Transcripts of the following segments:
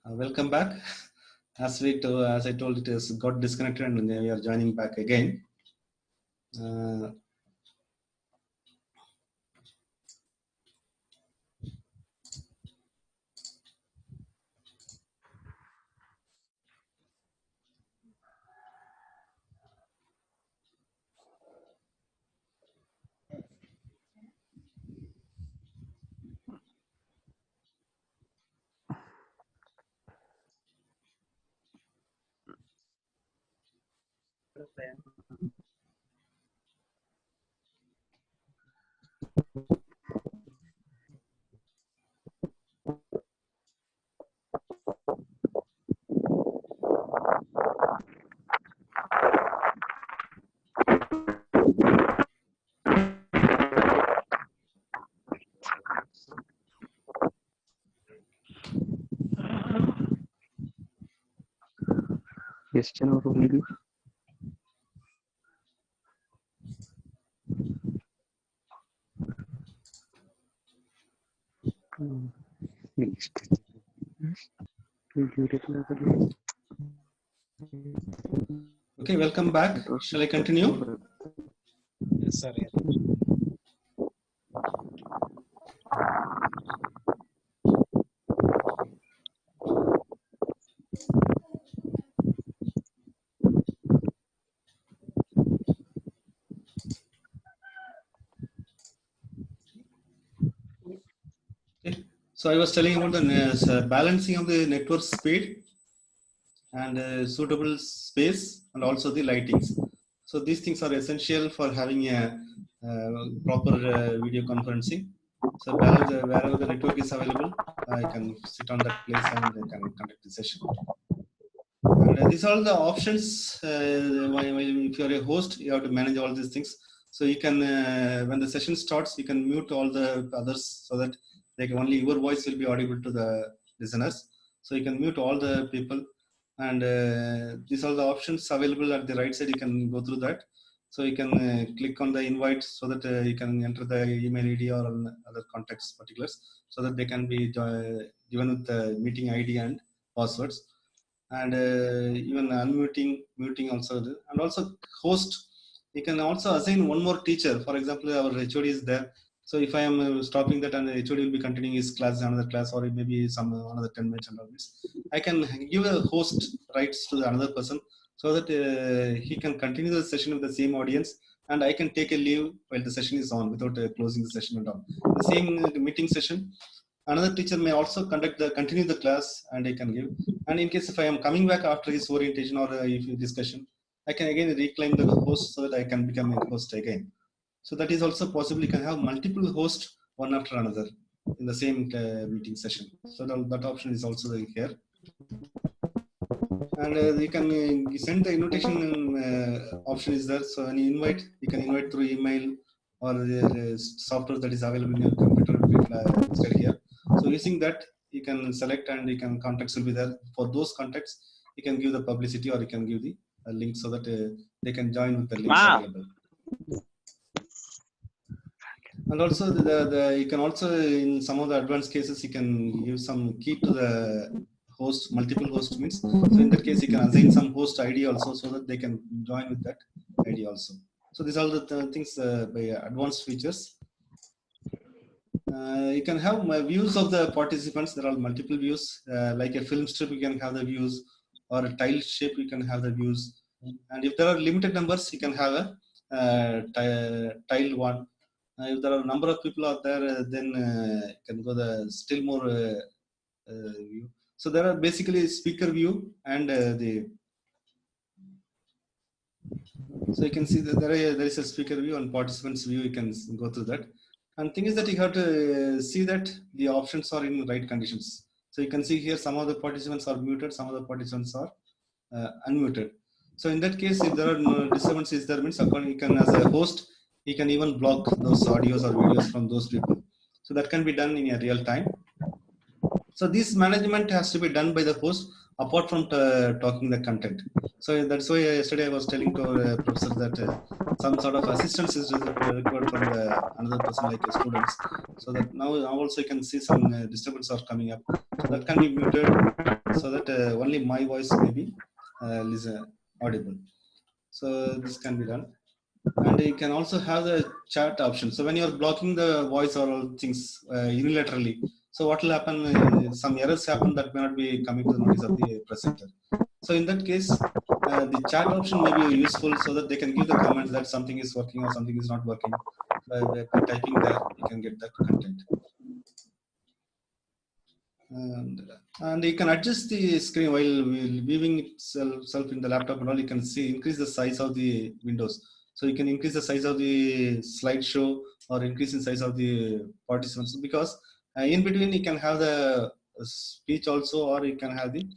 Welcome back. As I told, it has got disconnected and we are joining back again. Question or only next. Okay, welcome back. Shall I continue? Yes, sir. Yes. Okay. So I was telling about the balancing of the network speed and suitable space and also the lightings. So these things are essential for having a proper video conferencing. So balance wherever the network is available, I can sit on that place and I can conduct the session. And these are all the options. If you are a host, you have to manage all these things. So you can, when the session starts, you can mute all the others so that only your voice will be audible to the listeners. So you can mute all the people, and these are the options available at the right side. You can go through that. So you can click on the invite so that you can enter the email ID or other context particulars so that they can be given with the meeting ID and passwords. And even unmuting, muting also, and also host. You can also assign one more teacher. For example, our HOD is there. So if I am stopping that and the HOD will be continuing his class, another class, or maybe some another 10 minutes and all this, I can give a host rights to the another person so that he can continue the session with the same audience, and I can take a leave while the session is on without closing the session and all. The same meeting session, another teacher may also continue the class, and I can give. And in case if I am coming back after his orientation or discussion, I can again reclaim the host so that I can become a host again. So that is also possible. You can have multiple hosts one after another in the same meeting session. So that option is also here. And you can send the invitation option is there. So when you invite, you can invite through email or the software that is available in your computer will be listed here. So using that, you can select and you can contacts will be there. For those contacts, you can give the publicity or you can give the link so that they can join with the links available. And also you can also, in some of the advanced cases, you can give some key to the host. Multiple host means, so in that case you can assign some host ID also so that they can join with that ID also. So these are the things by advanced features. You can have views of the participants. There are multiple views, like a film strip you can have the views, or a tile shape you can have the views. And if there are limited numbers, you can have a tile one. If there are a number of people out there, then you can go the still more view. So there are basically speaker view and so you can see that there is a speaker view and participants view. You can go through that. And thing is that you have to see that the options are in right conditions. So you can see here some of the participants are muted, some of the participants are unmuted. So in that case, if there are no disturbances, there means according, you can, as a host, you can even block those audios or videos from those people. So that can be done in a real time. So this management has to be done by the host. apart from talking the content. So that's why yesterday I was telling to our professor that some sort of assistance is required from the another person like students, so that now also you can see some disturbance are coming up. So that can be muted so that only my voice may be audible. So this can be done. And you can also have the chat option. So when you're blocking the voice or all things unilaterally, so what will happen? Some errors happen that may not be coming to the notice of the presenter. So in that case, the chat option may be useful so that they can give the comment that something is working or something is not working. By typing there, you can get that content. And you can adjust the screen while viewing itself in the laptop and all. You can see increase the size of the windows. So you can increase the size of the slideshow or increase the size of the participants, because in between you can have the speech also, or you can have the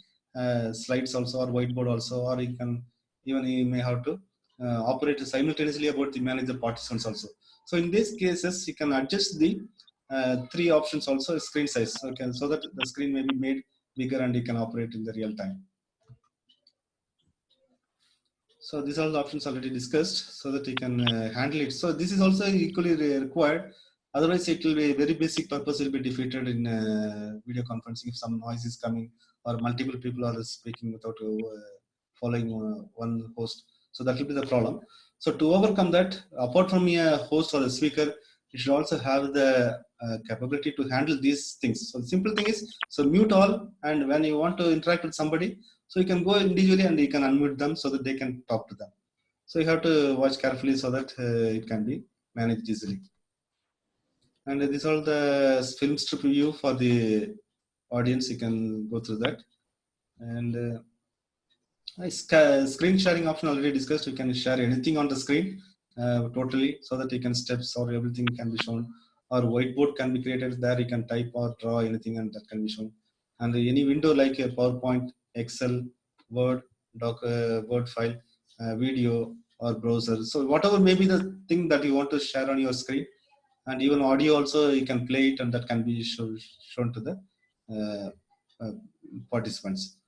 slides also, or whiteboard also, or you can even you may have to operate simultaneously about the manage the participants also. So in these cases, you can adjust the three options also, screen size, okay, so that the screen may be made bigger and you can operate in the real time. So these are the options already discussed so that you can handle it. So this is also equally required. Otherwise, it will be very basic purpose will be defeated in video conferencing if some noise is coming or multiple people are speaking without following one host. So that will be the problem. So to overcome that, apart from a host or a speaker, you should also have the capability to handle these things. So the simple thing is, so mute all, and when you want to interact with somebody, so you can go individually and you can unmute them so that they can talk to them. So you have to watch carefully so that it can be managed easily. And these are the film strip view for the audience. You can go through that. And screen sharing option already discussed. You can share anything on the screen totally, so that you can steps or everything can be shown. Or whiteboard can be created there. You can type or draw anything and that can be shown. And any window like a PowerPoint, Excel, Word, Word file, video or browser. So whatever may be the thing that you want to share on your screen, and even audio also you can play it and that can be shown to the uh, uh, participants.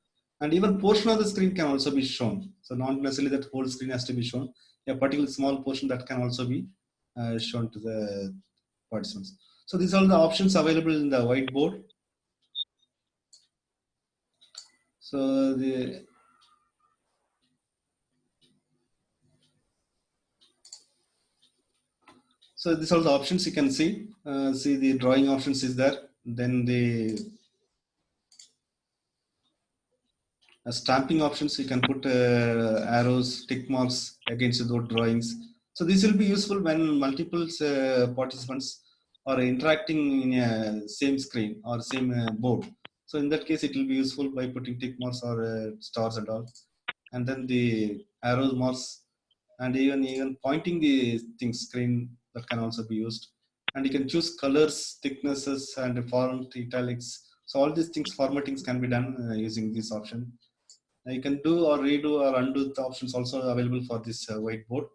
And even portion of the screen can also be shown. So not necessarily that whole screen has to be shown. A particular small portion that can also be shown to the participants. So these are the options available in the whiteboard. So these are the options you can see. See the drawing options is there. Then the stamping options, you can put arrows, tick marks against those drawings. So this will be useful when multiple participants are interacting in a same screen or same board. So in that case, it will be useful by putting tick marks or stars and all. And then the arrow marks, and even pointing the things screen, that can also be used. And you can choose colors, thicknesses, and font, italics. So all these things, formattings can be done using this option. You can do or redo or undo the options also available for this whiteboard.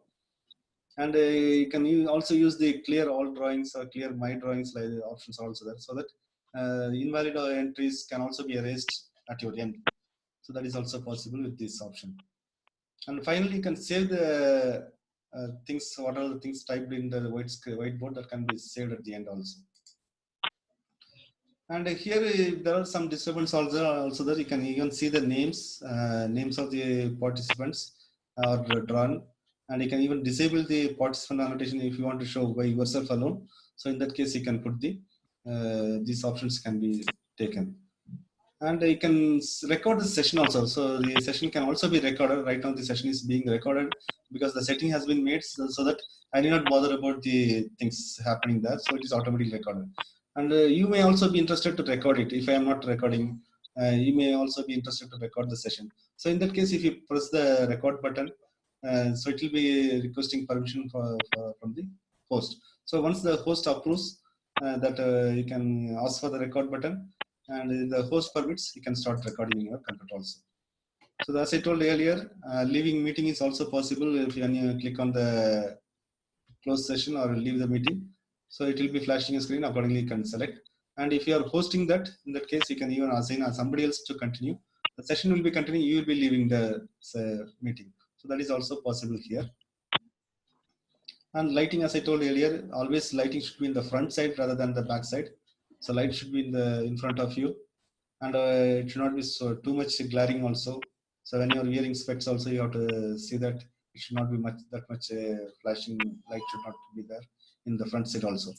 And you can also use the clear all drawings or clear my drawings like the options also there, so that invalid entries can also be erased at your end. So that is also possible with this option. And finally, you can save the things, what are the things typed in the whiteboard, that can be saved at the end also. And here there are some disturbance also that you can even see the names of the participants are drawn, and you can even disable the participant annotation if you want to show by yourself alone. So in that case, you can put the these options can be taken. And you can record the session also. So the session can also be recorded. Right now the session is being recorded because the setting has been made so that I need not bother about the things happening there. So it is automatically recorded. And you may also be interested to record it. If I am not recording, you may also be interested to record the session. So in that case, if you press the record button, so it will be requesting permission from the host. So once the host approves that you can ask for the record button, and if the host permits, you can start recording in your computer also. So as I told earlier, leaving meeting is also possible if when you click on the close session or leave the meeting. So it will be flashing a screen, accordingly you can select. And if you are hosting that, in that case, you can even assign somebody else to continue the session will be continuing, you will be leaving the meeting. So that is also possible here. And lighting, as I told earlier, always lighting should be in the front side rather than the back side. So light should be in front of you, and it should not be so too much glaring also. So when you're wearing specs also, you have to see that it should not be that much flashing light should not be there in the front side also.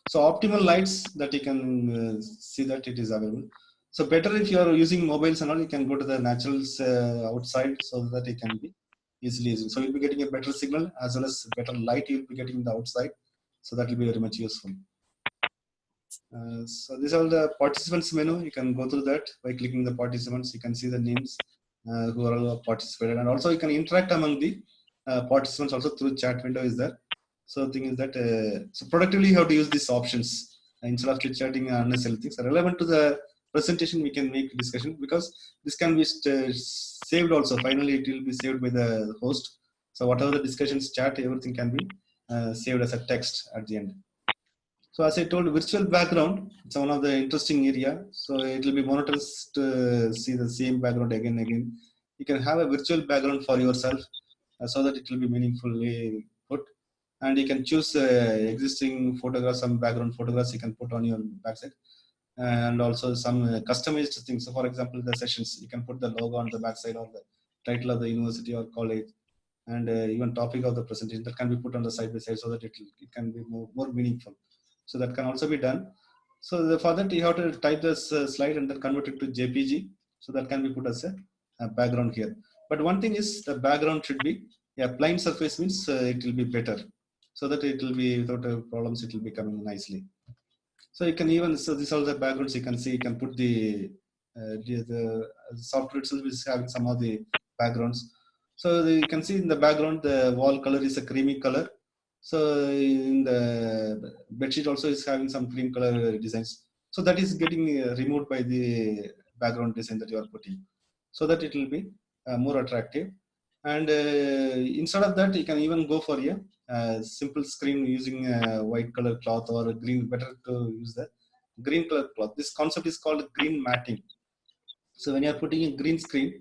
So optimal lights that you can see that it is available. So better if you are using mobiles and all, you can go to the naturals outside so that it can be easily used. So you'll be getting a better signal as well as better light you'll be getting in the outside. So that will be very much useful. So these are the participants menu. You can go through that by clicking the participants. You can see the names who are all participated, and also you can interact among the participants also through chat window is there. So the thing is that so productively you have to use these options instead of chit chatting and unnecessary things. So relevant to the presentation, we can make discussion because this can be saved also. Finally, it will be saved by the host. So whatever the discussions, chat, everything can be saved as a text at the end. So as I told, virtual background, it's one of the interesting area. So it will be monotonous to see the same background again and again. You can have a virtual background for yourself so that it will be meaningfully put. And you can choose existing photographs, some background photographs you can put on your backside. And also some customized things. So for example, the sessions, you can put the logo on the backside or the title of the university or college, and even topic of the presentation that can be put on the side by side so that it can be more meaningful. So that can also be done. So for that you have to type this slide and then convert it to JPG. So that can be put as a background here. But one thing is the background should be plain surface, means it will be better. So that it will be without problems, it will be coming nicely. So you can even, so these are the backgrounds you can see, you can put the software itself is having some of the backgrounds. So you can see in the background, the wall color is a creamy color. So in the bedsheet also is having some cream color designs. So that is getting removed by the background design that you are putting, so that it will be more attractive. And instead of that, you can even go for a simple screen using a white color cloth or a green. Better to use the green color cloth. This concept is called green matting. So when you are putting a green screen,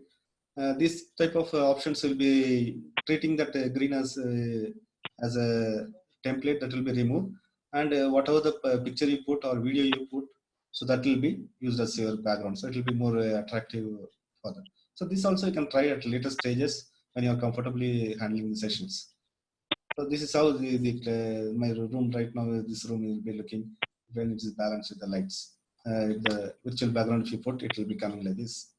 this type of options will be treating that green as a template that will be removed, and whatever the picture you put or video you put, so that will be used as your background. So it will be more attractive for them. So this also you can try at later stages when you are comfortably handling the sessions. So this is how my room right now. This room will be looking when it is balanced with the lights. The virtual background, if you put, it will be coming like this.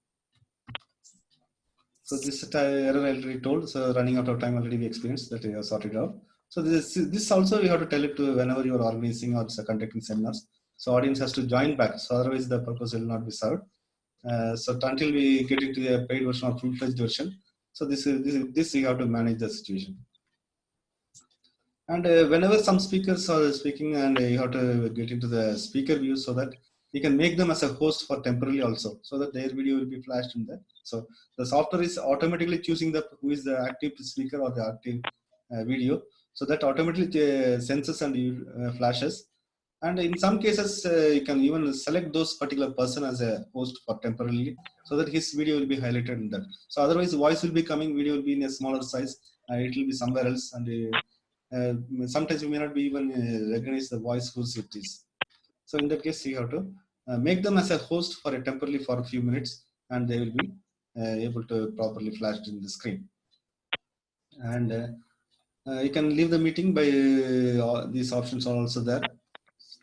So this error I already told. So running out of time already we experienced that we have sorted out. So this also you have to tell it to whenever you are organizing or conducting seminars. So audience has to join back. So otherwise the purpose will not be served. So until we get into a paid version or full-fledged version. So this you have to manage the situation. And whenever some speakers are speaking, and you have to get into the speaker view so that you can make them as a host for temporarily also, so that their video will be flashed in there. So the software is automatically choosing who is the active speaker or the active video, so that automatically senses and flashes. And in some cases, you can even select those particular person as a host for temporarily, so that his video will be highlighted in that. So otherwise, voice will be coming, video will be in a smaller size, it will be somewhere else, and sometimes you may not be even recognize the voice whose it is. So in that case, you have to make them as a host for a temporarily for a few minutes, and they will be able to properly flash in the screen. And you can leave the meeting by these options are also there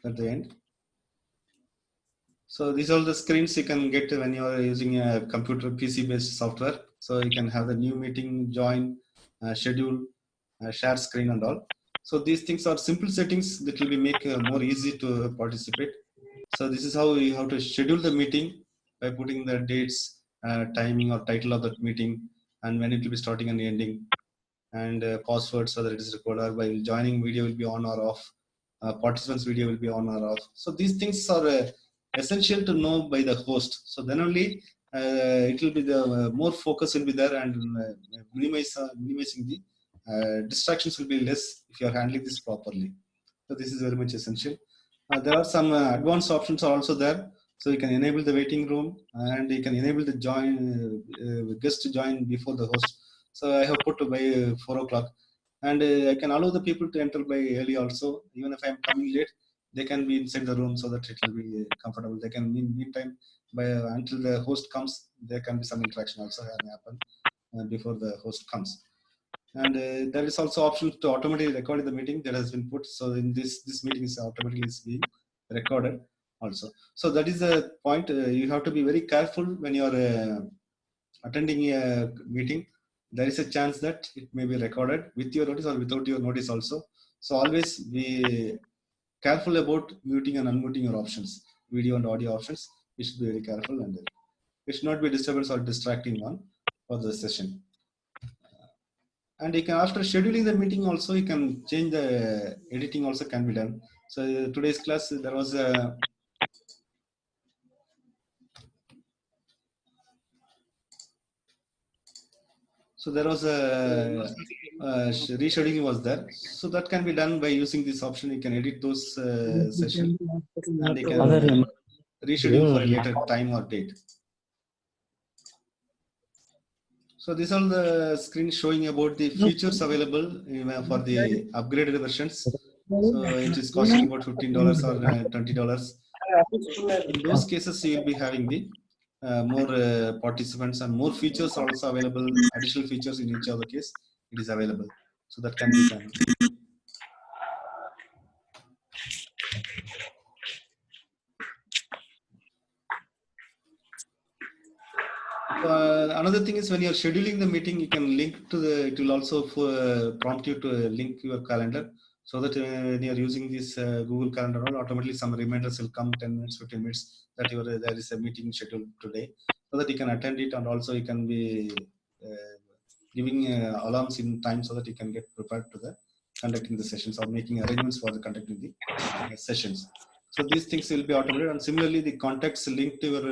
at the end. So these are the screens you can get when you are using a computer PC based software. So you can have the new meeting, join, schedule, share screen and all. So these things are simple settings that will be make more easy to participate. So this is how you have to schedule the meeting by putting the dates, timing or title of that meeting, and when it will be starting and ending, and password so that it is recorded. While joining, video will be on or off. Participants video will be on or off. So these things are essential to know by the host. So then only it will be the more focus will be there, and minimizing the distractions will be less if you are handling this properly. So this is very much essential. There are some advanced options are also there. So you can enable the waiting room, and you can enable the guest to join before the host. So I have put by 4 o'clock, and I can allow the people to enter by early also. Even if I am coming late, they can be inside the room so that it will be comfortable. They can meantime by until the host comes, there can be some interaction also happen before the host comes. And there is also option to automatically record the meeting that has been put. So in this meeting is automatically is being recorded also. So that is the point. You have to be very careful when you are attending a meeting. There is a chance that it may be recorded with your notice or without your notice also. So always be careful about muting and unmuting your options, video and audio options. You should be very careful, and it should not be disturbance or distracting one for the session. And you can, after scheduling the meeting also, you can change the editing also can be done. So today's class, there was a rescheduling was there. So that can be done by using this option. You can edit those session, and you can reschedule for a later time or date. So these are the screen showing about the features available for the upgraded versions. So it is costing about $15 or $20. In those cases, you will be having the more participants and more features are also available. Additional features in each other case, it is available. So that can be done. Another thing is when you are scheduling the meeting, you can link to the. It will also prompt you to link your calendar, so that when you are using this Google Calendar, automatically some reminders will come 10 minutes, 15 minutes that there is a meeting scheduled today, so that you can attend it, and also you can be giving alarms in time so that you can get prepared to the conducting the sessions or making arrangements for the conducting the sessions. So these things will be automated, and similarly the contacts linked to your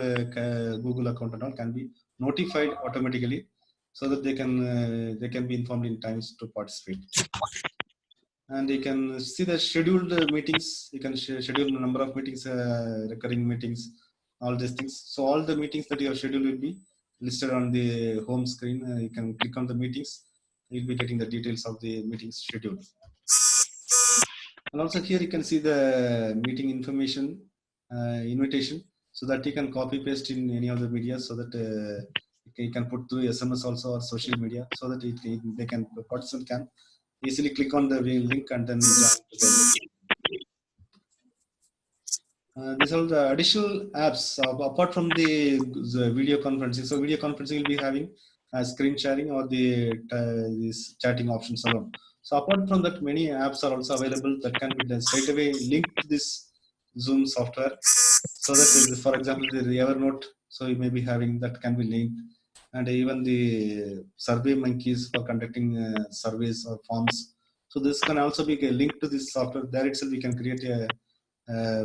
Google account and all can be notified automatically, so that they can be informed in times to participate. And you can see the scheduled meetings. You can schedule the number of meetings, recurring meetings, all these things. So all the meetings that you have scheduled will be listed on the home screen. You can click on the meetings. You'll be getting the details of the meetings scheduled. And also here you can see the meeting information invitation, so that you can copy paste in any of the media, so that you can put through SMS also or social media, so that the participant can easily click on the link and then join together. These are the additional apps apart from the video conferencing. So video conferencing will be having screen sharing or these chatting options alone. So apart from that, many apps are also available that can be done straight away linked to this Zoom software. So that, for example, the Evernote, so you may be having that can be linked, and even the survey monkeys for conducting surveys or forms. So this can also be linked to this software. There itself we can create a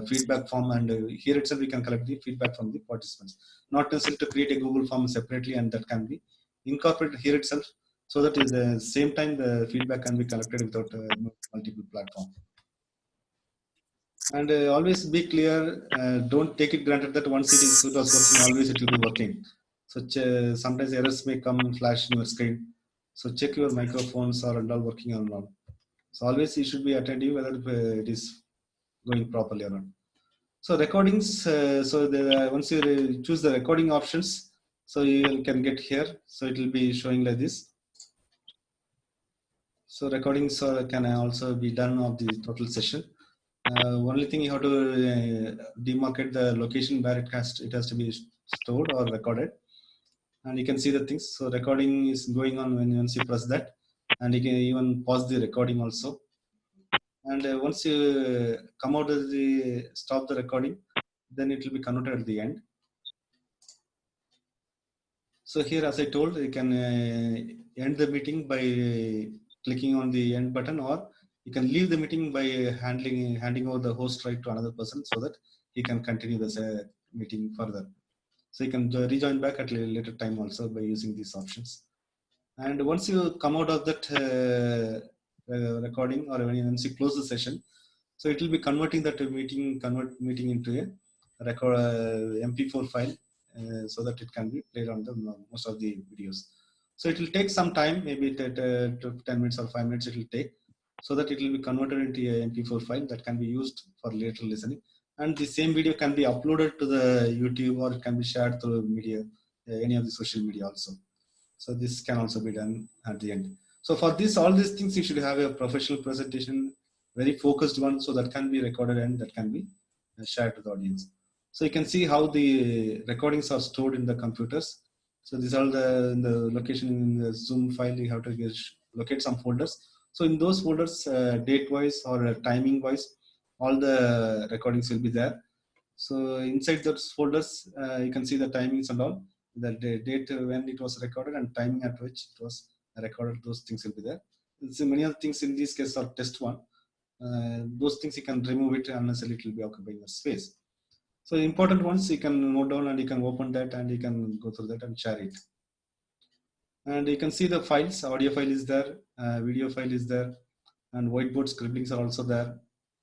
feedback form, and here itself we can collect the feedback from the participants. Not necessary to create a Google form separately, and that can be incorporated here itself, so that at the same time the feedback can be collected without multiple platform. And always be clear. Don't take it granted that once it was working, always it will be working. So sometimes errors may come and flash in your screen. So check your microphones are all working or not. So always you should be attentive whether it is going properly or not. So recordings. Once you choose the recording options, so you can get here. So it will be showing like this. So recordings can also be done of the total session. Only thing you have to demarcate the location where it has to be stored or recorded, and you can see the things. So recording is going on once you press that, and you can even pause the recording also. And once you come out of the stop the recording, then it will be converted at the end. So here, as I told, you can end the meeting by clicking on the end button, or you can leave the meeting by handing over the host right to another person, so that he can continue this meeting further. So you can rejoin back at a later time also by using these options. And once you come out of that recording, or once you close the session, so it will be converting that meeting into record MP4 file so that it can be played on the most of the videos. So it will take some time, maybe 10 minutes or 5 minutes it will take, so that it will be converted into a MP4 file that can be used for later listening. And the same video can be uploaded to the YouTube, or it can be shared through media, any of the social media also. So this can also be done at the end. So for this, all these things, you should have a professional presentation, very focused one, so that can be recorded and that can be shared to the audience. So you can see how the recordings are stored in the computers. So these are the location in the Zoom file. You have to locate some folders. So in those folders, date-wise or timing-wise, all the recordings will be there. So inside those folders, you can see the timings and all, the date when it was recorded and timing at which it was recorded. Those things will be there. So many of the things in this case are test one. Those things you can remove it unless it will be occupying the space. So important ones you can note down and you can open that and you can go through that and share it. And you can see the files. Audio file is there, video file is there, and whiteboard scribblings are also there,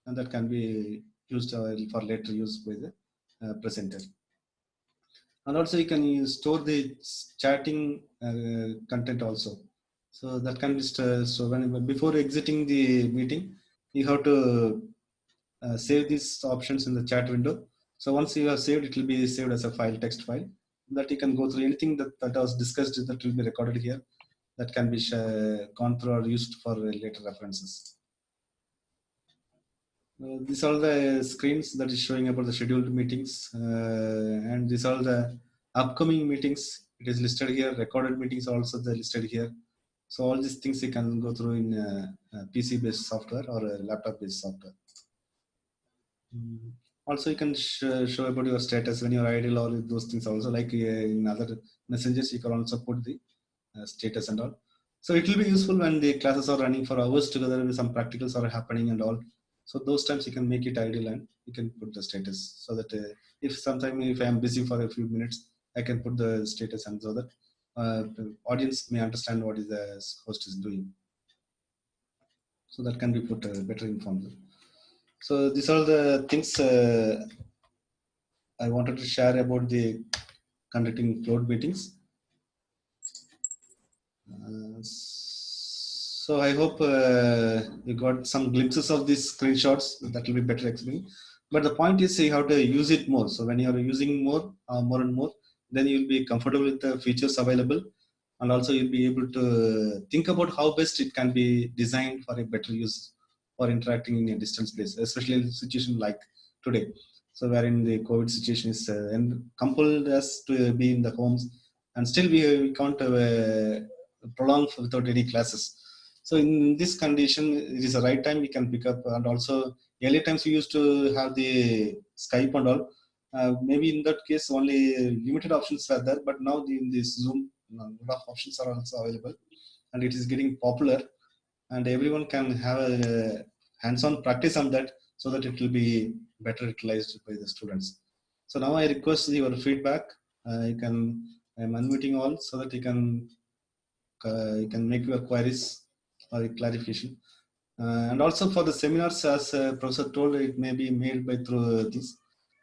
and that can be used for later use by the presenter. And also you can store the chatting content also. So that can be so when before exiting the meeting, you have to save these options in the chat window. So once you have saved, it will be saved as a file, text file, that you can go through. Anything that was discussed that will be recorded here, that can be gone through or used for later references. These are the screens that is showing about the scheduled meetings, and these are the upcoming meetings. It is listed here. Recorded meetings are also listed here. So all these things you can go through in PC-based software or laptop-based software. Also, you can show about your status when you're idle, or those things also, like in other messengers, you can also put the status and all. So it will be useful when the classes are running for hours together, with some practicals are happening and all. So those times you can make it idle and you can put the status, so that if I am busy for a few minutes, I can put the status, and so that the audience may understand what is the host is doing. So that can be put better informed. So these are the things I wanted to share about the conducting cloud meetings. So I hope you got some glimpses of these screenshots. That will be better explained. But the point is, you have to use it more. So when you are using more and more, then you'll be comfortable with the features available, and also you'll be able to think about how best it can be designed for a better use for interacting in a distance place, especially in a situation like today. So wherein the COVID situation is compelled us to be in the homes, and still we can't prolong without any classes. So in this condition, it is the right time we can pick up. And also early times we used to have the Skype and all. Maybe in that case only limited options were there, but now in this Zoom, a lot of options are also available, and it is getting popular, and everyone can have a hands-on practice on that, so that it will be better utilized by the students. So now I request your feedback. I'm unmuting all, so that you can make your queries or clarification. And also for the seminars, as Professor told, it may be made by through this.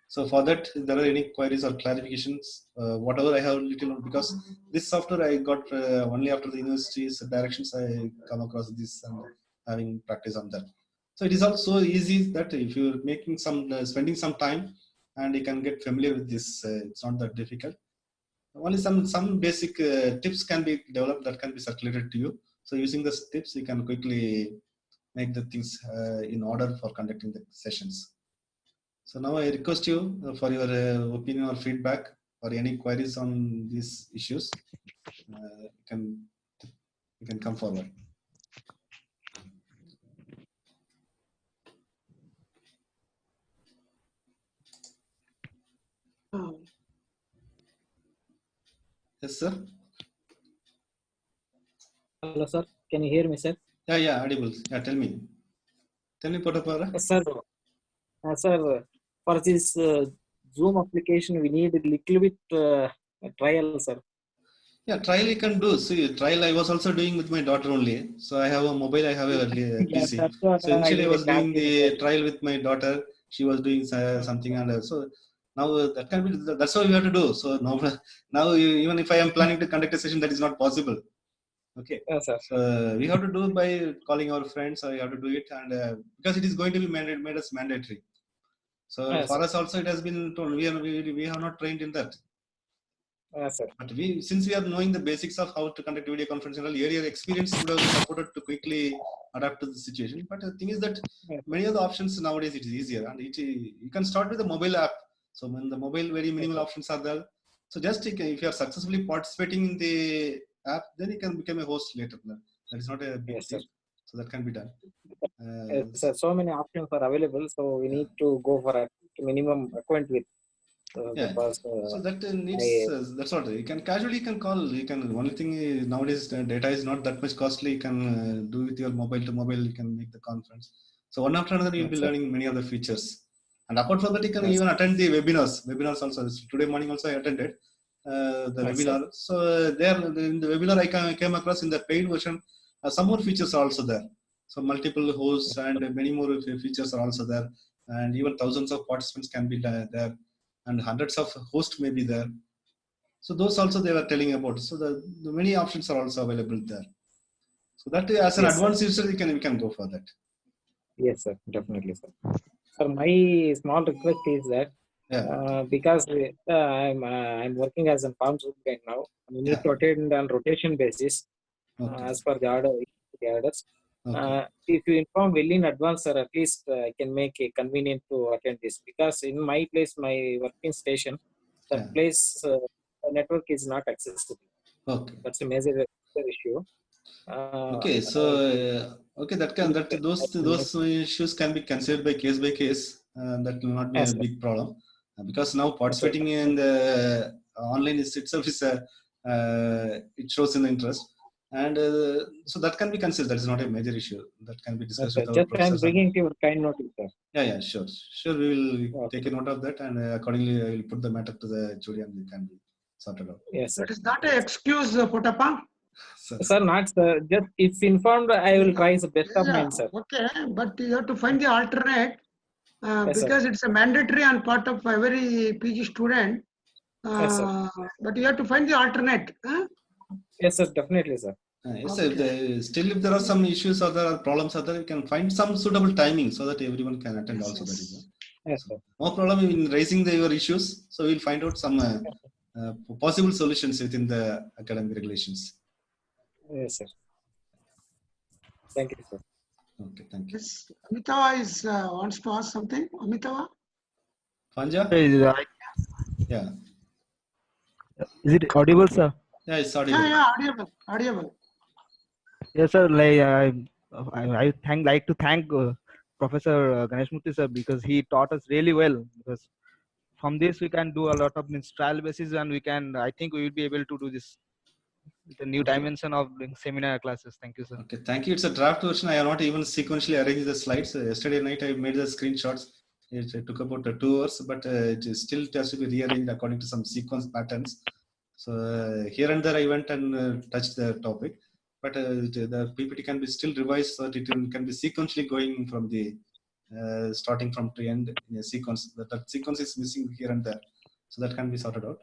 So for that, if there are any queries or clarifications, whatever I have little, because this software I got only after the university's directions, I come across this and having practice on that. So it is also easy that if you're making some, spending some time, and you can get familiar with this, it's not that difficult. Only some basic tips can be developed that can be circulated to you. So using the tips, you can quickly make the things in order for conducting the sessions. So now I request you for your opinion or feedback, or any queries on these issues. You can come forward. Yes, sir. Hello, sir. Can you hear me, sir? Yeah, audible. Yeah, tell me, Potapara. Yes, sir. Sir, for this Zoom application, we need a little bit trial, sir. Yeah, trial you can do. See, trial I was also doing with my daughter only. So I have a mobile, I have a PC. So initially I was doing the trial with my daughter. She was doing something, and so Now that can be, that's what we have to do. So now even if I am planning to conduct a session, that is not possible. Okay. Yes, sir. So we have to do by calling our friends, or we have to do it, and because it is going to be made as mandatory. So Yes, for sir. us also, it has been told we have not trained in that. Yes, sir. But since we are knowing the basics of how to conduct video conference, earlier experience would have supported to quickly adapt to the situation. But the thing is that Yes, many of the options nowadays, it is easier, and you can start with the mobile app. So when the mobile, very minimal options are there. So just if you are successfully participating in the app, then you can become a host later. That is not a big yes, sir. deal. So that can be done. Yes, sir. So many options are available, so we need to go for a minimum acquaint with the Yeah. first. So that needs, that's what you can casually call. You can, only thing nowadays, data is not that much costly. You can do with your mobile to mobile. You can make the conference. So one after another, you'll Yes, be sir. learning many of the features. And apart from that, you can Yes, even sir. attend the webinars. Webinars also. Today morning also I attended the Yes, webinar. sir. So there in the webinar I came across in the paid version, some more features are also there. So multiple hosts and many more features are also there, and even thousands of participants can be there, and hundreds of hosts may be there. So those also they were telling about. So the many options are also available there. So that as an Yes, sir. advanced user, we can go for that. Yes, sir. Definitely, sir. Sir, my small request is that Yeah. because I'm working as a farm supervisor now, we need to attend on rotation basis Okay. as per the orders. Okay. If you inform well in advance, sir, at least I can make it convenient to attend this, because in my place, my working station, that Yeah. place the network is not accessible. Okay. That's a major issue. Okay. So okay, those issues can be considered by case. That will not be Yes, a sir. big problem, because now Yes, sir. participating in the online itself is it shows in the interest, and so that can be considered. That is not a major issue. That can be Yes, discussed sir. with our Just I'm professors. bringing to your kind notice, sir. Yeah, sure. We will Okay. take a note of that, and accordingly, I will put the matter to the jury, and it can be sorted out. Yes, sir. That is not an excuse, Potappa. Sir, not sir. Just if informed, I will try the best of mine, sir. Okay, but you have to find the alternate Yes, because it's a mandatory on part of every PG student. Yes, sir. But you have to find the alternate. Yes, sir. Definitely, sir. Yes, Okay. if there are some issues or there are problems, you can find some suitable timing so that everyone can attend. Yes, Also, yes. that is Yes, sir. no problem in raising your issues. So we'll find out some possible solutions within the academic regulations. Yes, sir. Thank you, sir. Okay, thank you. Yes, Amitava wants to ask something. Amitava? Panja? Yeah. Is it audible, sir? Yeah, it's audible. Yeah, audible. Yes, sir. Like I like to thank Professor Ganesh Murthy, sir, because he taught us really well. Because from this we can do a lot of trial basis, and I think we will be able to do this with a new dimension of seminar classes. Thank you, sir. Okay, thank you. It's a draft version. I have not even sequentially arranged the slides. Yesterday night I made the screenshots. It took about 2 hours, but it still has to be rearranged according to some sequence patterns. So here and there I went and touched the topic, but the PPT can be still revised so that it can be sequentially going from the starting from to end in a sequence. That sequence is missing here and there, so that can be sorted out.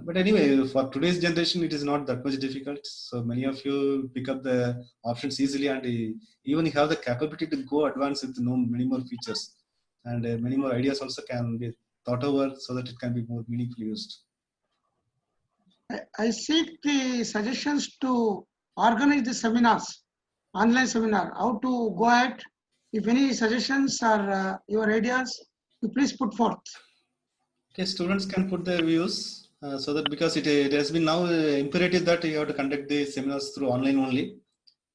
But anyway, for today's generation, it is not that much difficult. So many of you pick up the options easily, and even you have the capability to go advanced with many more features, and many more ideas also can be thought over so that it can be more meaningfully used. I seek the suggestions to organize the seminars, online seminar, how to go ahead. If any suggestions or your ideas, you please put forth. Okay, students can put their views so that, because it has been now imperative that you have to conduct the seminars through online only.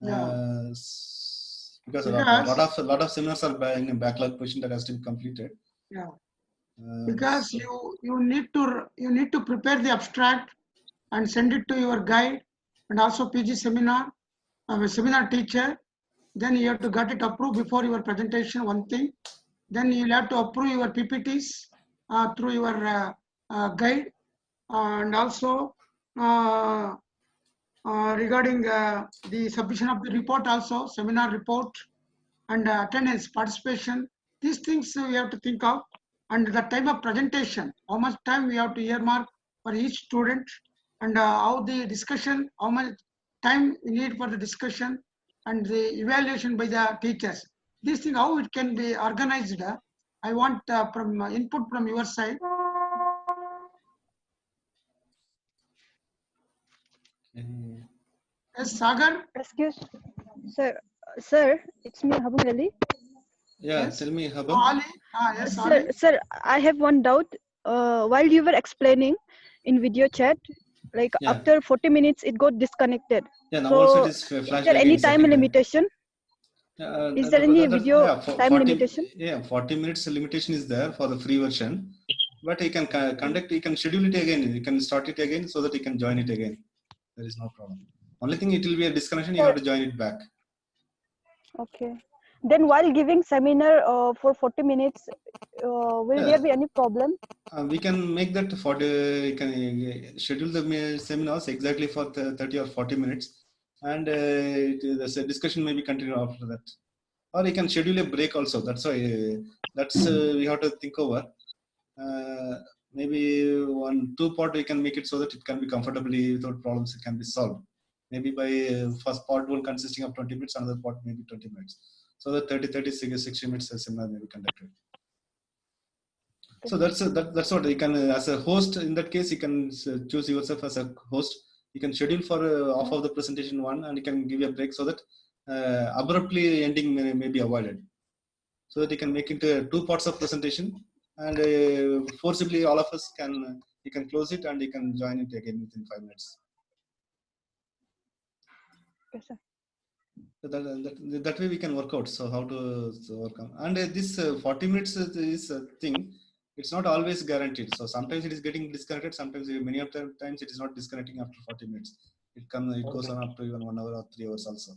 Because a lot of seminars are in a backlog position that has to be completed. Yeah. Because you need to prepare the abstract and send it to your guide and also PG seminar, seminar teacher. Then you have to get it approved before your presentation, one thing. Then you'll have to approve your PPTs through your guide, and also regarding the submission of the report, also seminar report, and attendance, participation. These things we have to think of. and the time of presentation, how much time we have to earmark for each student, and how the discussion, how much time we need for the discussion, and the evaluation by the teachers. This thing, how it can be organized, I want from input from your side. Yes, Sagar? Excuse, sir, it's me, Habub Ali. Yeah, Yes. tell me, Habam. Ali? Yes, Ali. Sir, I have one doubt. While you were explaining in video chat, like Yeah. after 40 minutes, it got disconnected. Yeah, now So, also it is is flash there back any again, time second time. limitation? Is there any video time 40, limitation? Yeah, 40 minutes limitation is there for the free version, but you can conduct, you can schedule it again, you can start it again so that you can join it again. There is no problem. Only thing, it will be a disconnection, you have to join it back. Okay. Then while giving seminar for 40 minutes, will there be any problem? We can make that for the, you can schedule the seminars exactly for 30 or 40 minutes, and the discussion may be continued after that. Or you can schedule a break also. That's why we have to think over. Maybe 1-2 part we can make it so that it can be comfortably without problems. It can be solved. Maybe by first part one consisting of 20 minutes, another part maybe 20 minutes. So that 60 minutes seminar may be conducted. So that's what you can, as a host, in that case you can choose yourself as a host. You can schedule for off of the presentation one, and you can give a break so that abruptly ending may be avoided. So that you can make it 2 parts of presentation, and forcibly all of us can, you can close it and you can join it again within 5 minutes. Yes, sir. So that way we can work out. So how to overcome, and this 40 minutes is a thing. It's not always guaranteed. So sometimes it is getting disconnected. Sometimes, many of the times, it is not disconnecting after 40 minutes. It goes on up to even 1 hour or 3 hours also.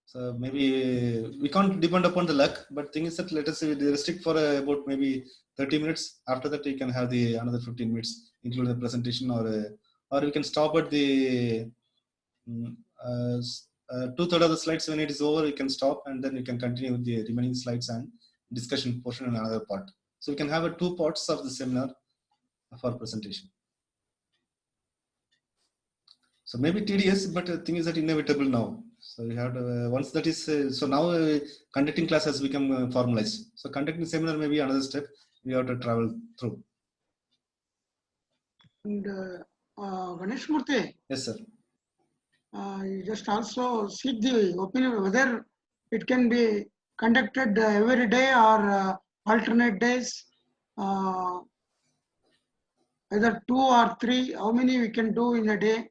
So maybe we can't depend upon the luck. But thing is that, let us say we restrict for about maybe 30 minutes. After that, we can have the another 15 minutes, including the presentation, or we can stop at the 2/3 of the slides. When it is over, we can stop, and then we can continue with the remaining slides and discussion portion in another part. So we can have 2 parts of the seminar for presentation. So maybe tedious, but the thing is that inevitable now. So we have to, once that is, so now conducting class has become formalized. So conducting seminar may be another step we have to travel through. And Ganesh Murthy, Yes, sir. you just also seek the opinion whether it can be conducted every day or alternate days, either 2 or 3, how many we can do in a day.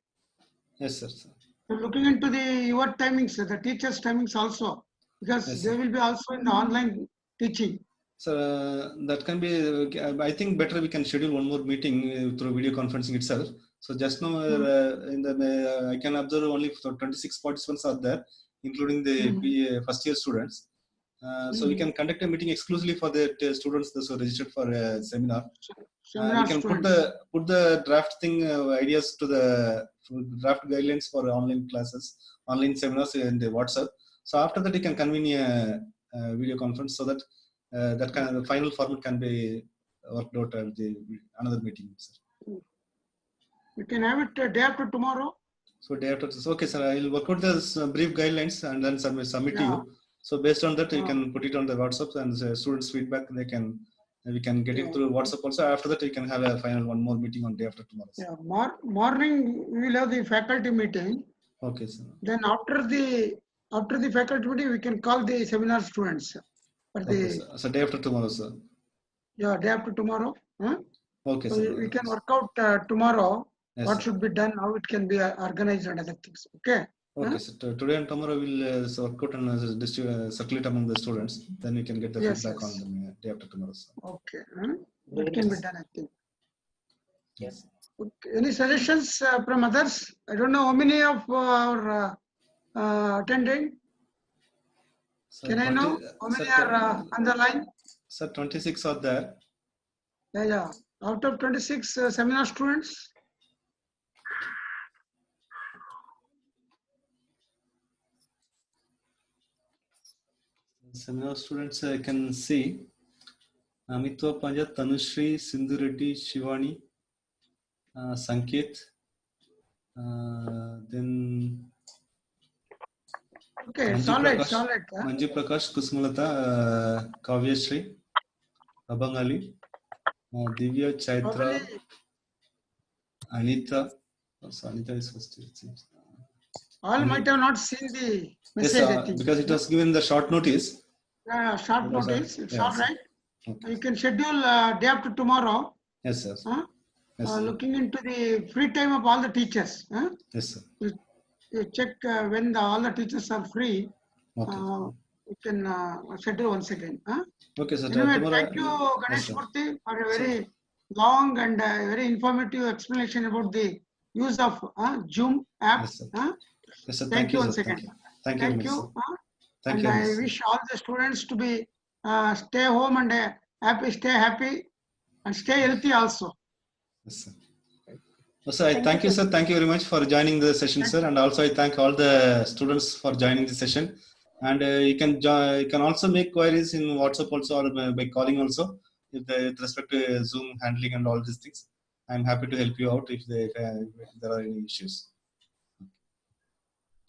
Yes, sir. So looking into your timings, the teachers' timings also, because Yes, they sir. will be also in the online teaching. So that can be, I think better we can schedule one more meeting through video conferencing itself. So just now I can observe only 26 participants are there, including the first year students. So we can conduct a meeting exclusively for the students that are registered for a seminar. We can put the draft ideas to the draft guidelines for online classes, online seminars in the WhatsApp. So after that, you can convene a video conference so that that kind of the final format can be worked out at another meeting. Sir. We can have it day after tomorrow. So day after, okay, sir. I will work out the brief guidelines and then submit to you. So based on that, you can put it on the WhatsApp, and the students' feedback we can get it through WhatsApp also. After that, we can have a final one more meeting on day after tomorrow. Sir. Yeah, morning we will have the faculty meeting. Okay, sir. Then after the faculty meeting, we can call the seminar students. For okay, sir. So day after tomorrow, sir. Yeah, day after tomorrow. Huh? Okay, so sir. We can work out tomorrow what sir. should be done, how it can be organized and other things. Okay. Okay, so today and tomorrow we'll work out and circulate among the students. Then we can get the feedback on the day after tomorrow. Sir. Okay, that can be done, I think. Yes. Okay. Any suggestions from others? I don't know how many of our attending. So can I know how many are on the line? Sir, 26 are there. Yeah. Out of 26 seminar students. Seminar students I can see Amitwa Panja, Tanushri, Sindhu Reddy, Shivani, Sanket, then Okay, solid, solid. Manju Prakash, Kusmalata, Kavya Shri, Abang Ali, Divya, Chaitra, Probably Anita. So Anita is first. It seems. all might have not seen the message, Yes, I think. because it was given the short notice. Short Because notice, it's yes. all right. Okay. You can schedule day after tomorrow, Yes, sir. Yes, sir. looking into the free time of all the teachers. Yes, sir. You check when all the teachers are free. Okay. You can schedule once again. Okay, sir. Anyway, Tomorrow, thank you, Ganesh yes, sir. Murthy, for a very long and very informative explanation about the use of Zoom app. Yes, sir. Yes, sir. Thank you sir. once again. Thank you. Thank you. Thank And you. I wish all the students to be stay home and stay happy and stay healthy also. Yes, sir. So I thank you, sir. Thank you very much for joining the session, sir. And also I thank all the students for joining the session. And you can also make queries in WhatsApp also, or by calling also, with respect to Zoom handling and all these things. I'm happy to help you out if there are any issues.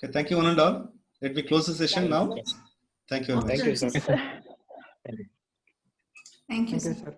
Okay, thank you one and all. Let me close the session now. Thank you very much. Thank you, sir. Thank you, sir. sir.